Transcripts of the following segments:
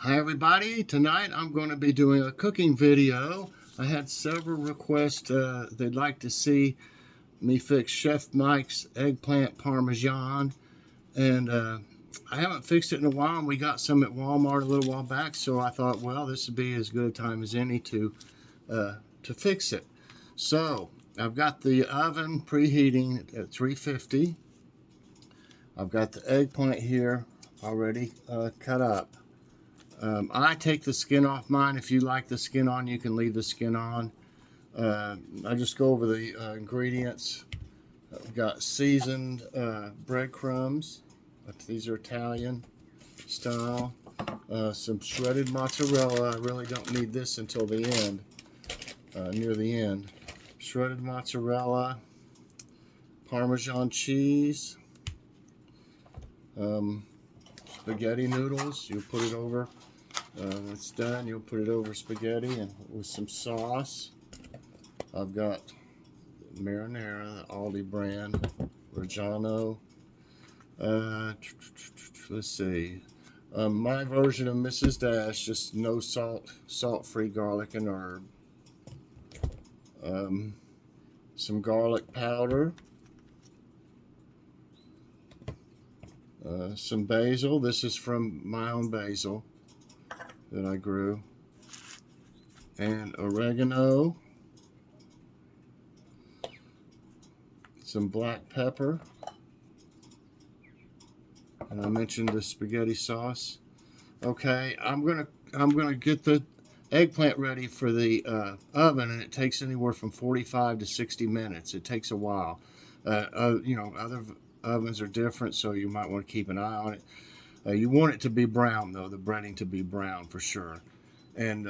Hi everybody, tonight I'm going to be doing a cooking video. I had several requests they'd like to see me fix Chef Mike's Eggplant Parmesan, and I haven't fixed it in a while, and we got some at Walmart a little while back, so I thought, well, this would be as good a time as any to fix it. So I've got the oven preheating at 350. I've got the eggplant here already cut up. I take the skin off mine. If you like the skin on, you can leave the skin on. I just go over the ingredients. I've got seasoned breadcrumbs. These are Italian style. Some shredded mozzarella. I really don't need this until the end, near the end. Shredded mozzarella, Parmesan cheese, spaghetti noodles. You put it over. When it's done, you'll put it over spaghetti and with some sauce. I've got marinara, the Aldi brand, Reggiano. Let's see. My version of Mrs. Dash, just no salt, salt-free garlic and herb. Some garlic powder. Some basil. This is from my own basil that I grew, and oregano, some black pepper, and I mentioned the spaghetti sauce. Okay, I'm gonna get the eggplant ready for the oven, and it takes anywhere from 45 to 60 minutes. It takes a while. You know, other ovens are different, so you might want to keep an eye on it. You want it to be brown, though, the breading to be brown for sure. And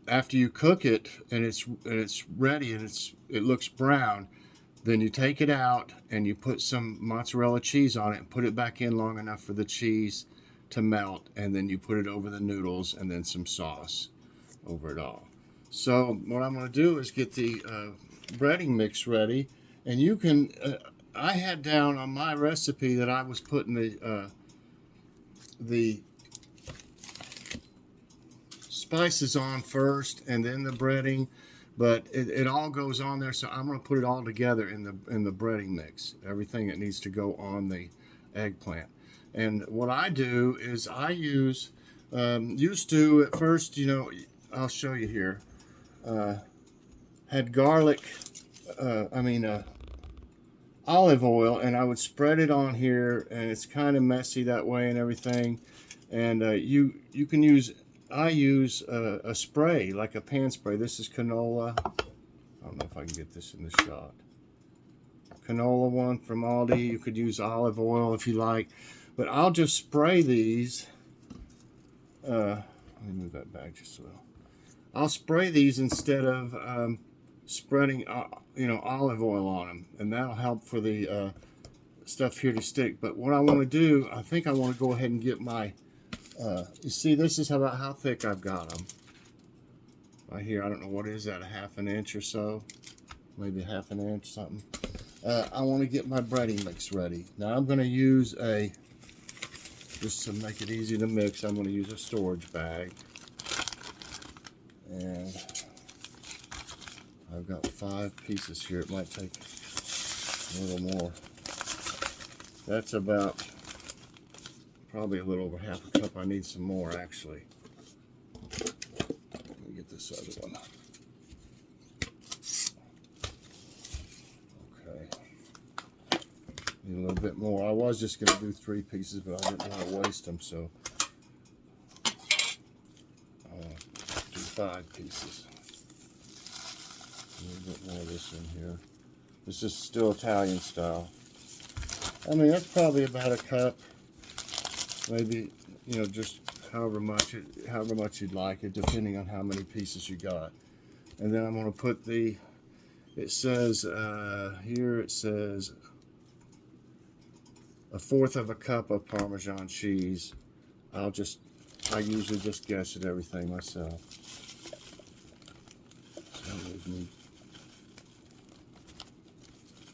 after you cook it and it's ready and it looks brown, then you take it out and you put some mozzarella cheese on it and put it back in long enough for the cheese to melt, and then you put it over the noodles and then some sauce over it all. So what I'm going to do is get the breading mix ready, and you can. I had down on my recipe that I was putting the spices on first and then the breading, but it all goes on there, so I'm going to put it all together in the breading mix, everything that needs to go on the eggplant. And what I do is I use used to at first, you know, I'll show you here, had garlic, olive oil, and I would spread it on here, and it's kind of messy that way and everything. And you can use, I use a spray, like a pan spray. This is canola. I don't know if I can get this in the shot. Canola one from Aldi. You could use olive oil if you like, but I'll just spray these. Let me move that back just a little. I'll spray these instead of spreading you know, olive oil on them, and that'll help for the stuff here to stick. But what I want to do, I think I want to go ahead and get my you see, this is about how thick I've got them right here. I don't know, what is that, a half an inch or so, maybe a half an inch, something. I want to get my breading mix ready. Now I'm going to use just to make it easy to mix, I'm going to use a storage bag, and I've got 5 pieces here. It might take a little more. That's about probably a little over half a cup. I need some more, actually. Let me get this other one. Okay. Need a little bit more. I was just going to do 3 pieces, but I didn't want to waste them, so I'll do 5 pieces. A little bit more of this in here. This is still Italian style. I mean, that's probably about a cup. Maybe, you know, just however much you'd like it, depending on how many pieces you got. And then I'm going to put the, it says here, it says 1/4 cup of Parmesan cheese. I usually just guess at everything myself.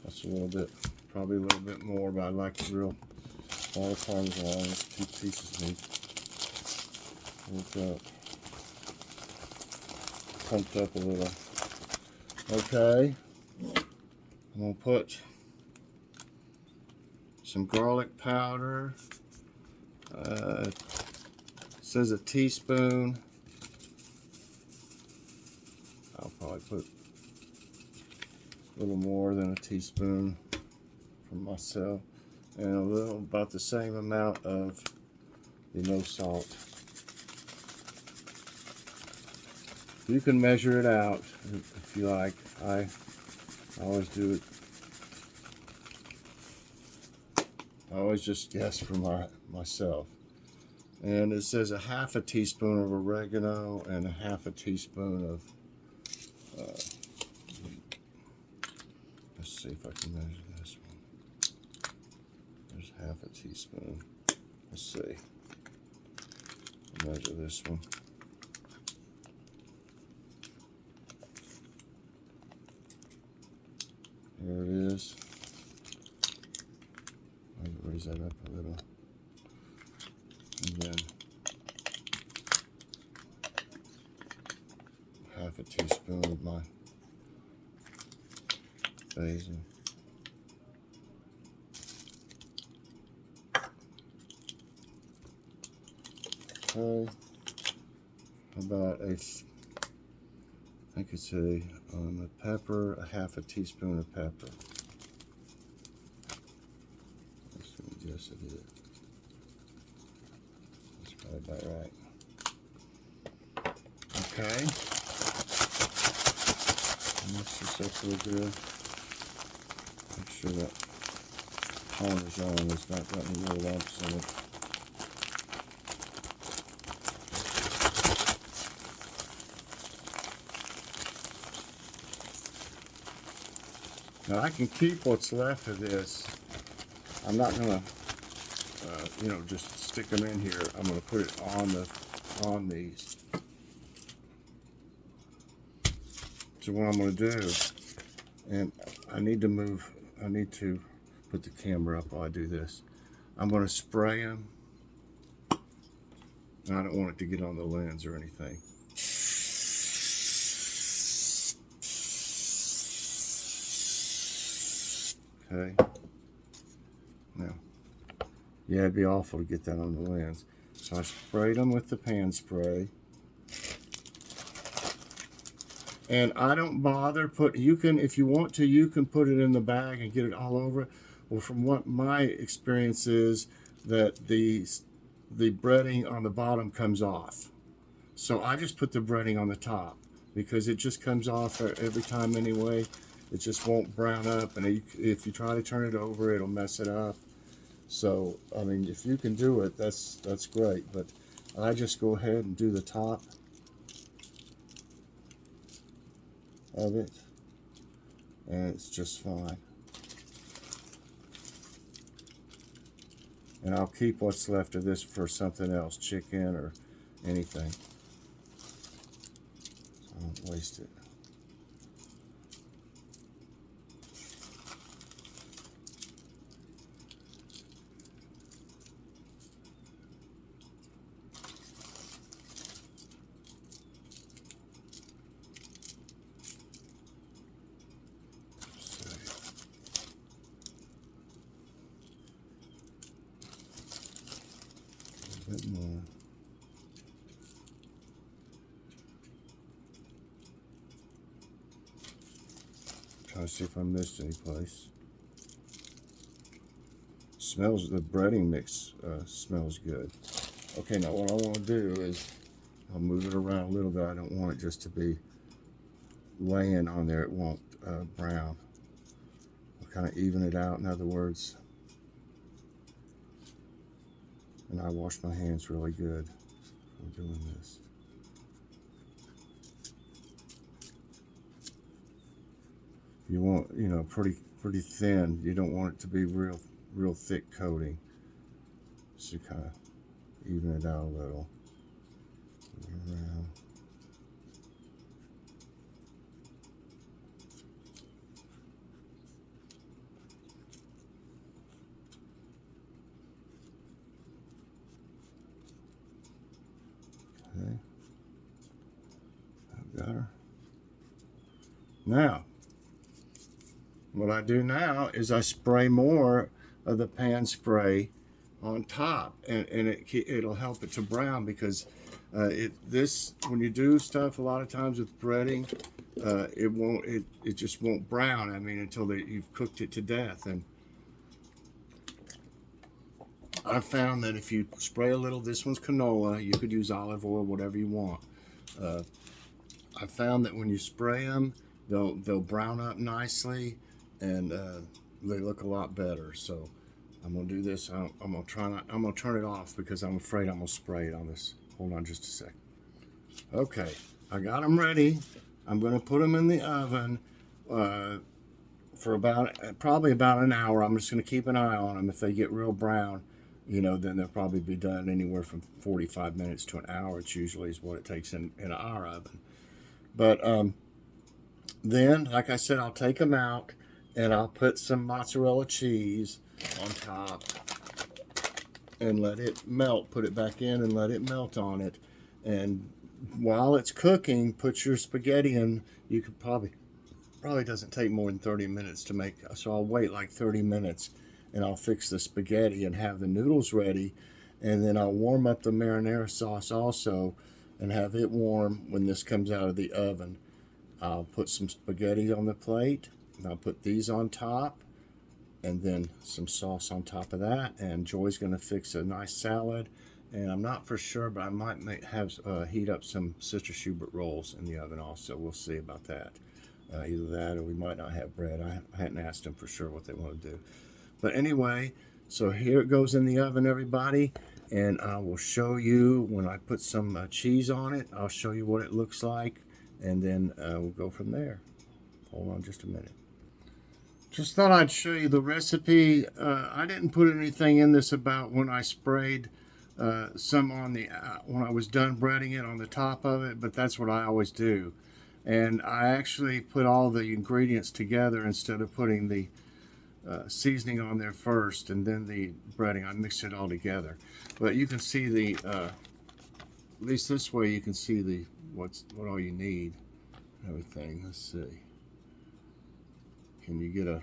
That's a little bit, probably a little bit more, but I like the real all the Parmesan. 2 pieces of meat. Look up. Pumped up a little. Okay. I'm going to put some garlic powder. It says a teaspoon. I'll probably put a little more than a teaspoon for myself. And a little, about the same amount of the no salt. You can measure it out if you like. I always do it. I always just guess for myself. And it says a half a teaspoon of oregano and a half a teaspoon of, let's see if I can measure this one. There's half a teaspoon. Let's see. I'll measure this one. There it is. Maybe raise that up a little. And then half a teaspoon of my basil. Okay. About I think it's a pepper, a half a teaspoon of pepper. Yes, it is. That's probably about right. Okay. Mix this up real good. Make sure that Parmesan has not got any little lumps in it. Now I can keep what's left of this. I'm not gonna, just stick them in here. I'm gonna put it on these. So what I'm gonna do, and I need to put the camera up while I do this. I'm gonna spray them. And I don't want it to get on the lens or anything. Okay. Now, yeah, it'd be awful to get that on the lens. So I sprayed them with the pan spray. And I don't bother you can, if you want to, you can put it in the bag and get it all over it. Well, from what my experience is, that the breading on the bottom comes off. So I just put the breading on the top because it just comes off every time anyway. It just won't brown up, and if you try to turn it over, it'll mess it up. So, I mean, if you can do it, that's great. But I just go ahead and do the top of it, and it's just fine. And I'll keep what's left of this for something else, chicken or anything. So I don't waste it. A bit more. Trying to see if I missed any place. Smells, the breading mix smells good. Okay, now what I want to do is I'll move it around a little bit. I don't want it just to be laying on there. It won't brown. I'll kind of even it out, in other words. And I wash my hands really good for doing this. You want, pretty thin. You don't want it to be real thick coating. So kind of even it out a little. Around. Okay. I've got her. Now, what I do now is I spray more of the pan spray on top, and it'll help it to brown, because when you do stuff a lot of times with breading, it just won't brown. I mean, until you've cooked it to death. And I found that if you spray a little, this one's canola, you could use olive oil, whatever you want. I found that when you spray them, they'll brown up nicely, and they look a lot better. So I'm gonna do this. I'm gonna turn it off because I'm afraid I'm gonna spray it on this. Hold on just a sec. Okay, I got them ready. I'm gonna put them in the oven for probably about an hour. I'm just gonna keep an eye on them. If they get real brown, then they'll probably be done anywhere from 45 minutes to an hour. It's usually is what it takes in our oven. But then, like I said, I'll take them out and I'll put some mozzarella cheese on top and let it melt. Put it back in and let it melt on it. And while it's cooking, put your spaghetti in. You could probably doesn't take more than 30 minutes to make. So I'll wait like 30 minutes and I'll fix the spaghetti and have the noodles ready. And then I'll warm up the marinara sauce also and have it warm when this comes out of the oven. I'll put some spaghetti on the plate, and I'll put these on top, and then some sauce on top of that. And Joy's gonna fix a nice salad, and I'm not for sure, but I might heat up some Sister Schubert rolls in the oven also. We'll see about that. Either that, or we might not have bread. I hadn't asked them for sure what they want to do. But anyway, so here it goes in the oven, everybody, and I will show you when I put some cheese on it. I'll show you what it looks like, and then we'll go from there. Hold on just a minute. Just thought I'd show you the recipe. I didn't put anything in this about when I sprayed some on the when I was done breading it on the top of it, but that's what I always do. And I actually put all the ingredients together instead of putting the seasoning on there first and then the breading. I mixed it all together. But you can see at least this way you can see what all you need, everything. Let's see. Can you get a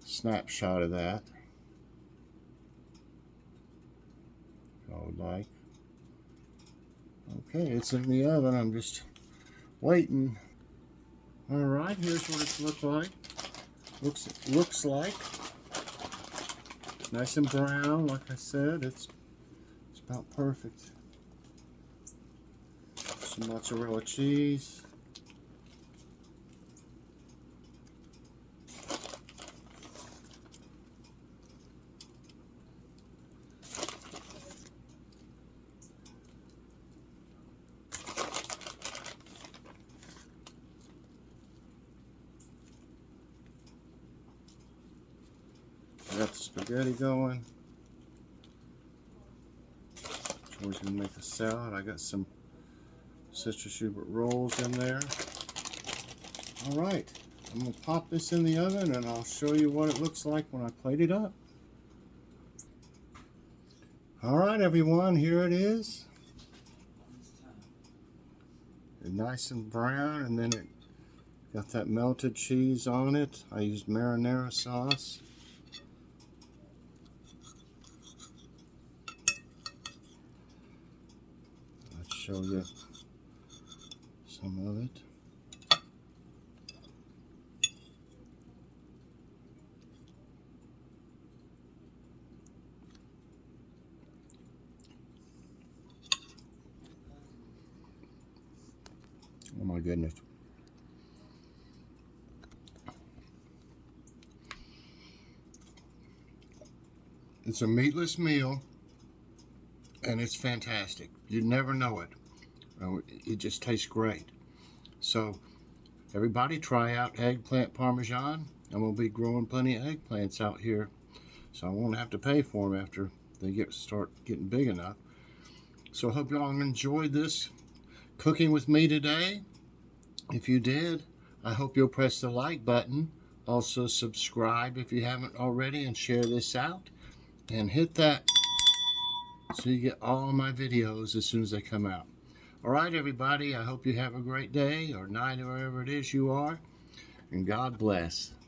snapshot of that? If I would like. Okay, it's in the oven. I'm just waiting. All right, here's what it looks like. Looks like nice and brown. Like I said, it's about perfect. Some mozzarella cheese. I got the spaghetti going. Joy's gonna make a salad. I got some Sister Schubert rolls in there. All right, I'm gonna pop this in the oven and I'll show you what it looks like when I plate it up. All right, everyone, here it is. It's nice and brown, and then it got that melted cheese on it. I used marinara sauce. Let's show you some of it. Oh my goodness. It's a meatless meal, and it's fantastic. You'd never know it. It just tastes great. So, everybody try out Eggplant Parmesan. I'm going to be growing plenty of eggplants out here, so I won't have to pay for them after they start getting big enough. So I hope y'all enjoyed this cooking with me today. If you did, I hope you'll press the like button. Also subscribe if you haven't already, and share this out. And hit that so you get all my videos as soon as they come out. All right, everybody, I hope you have a great day or night or wherever it is you are, and God bless.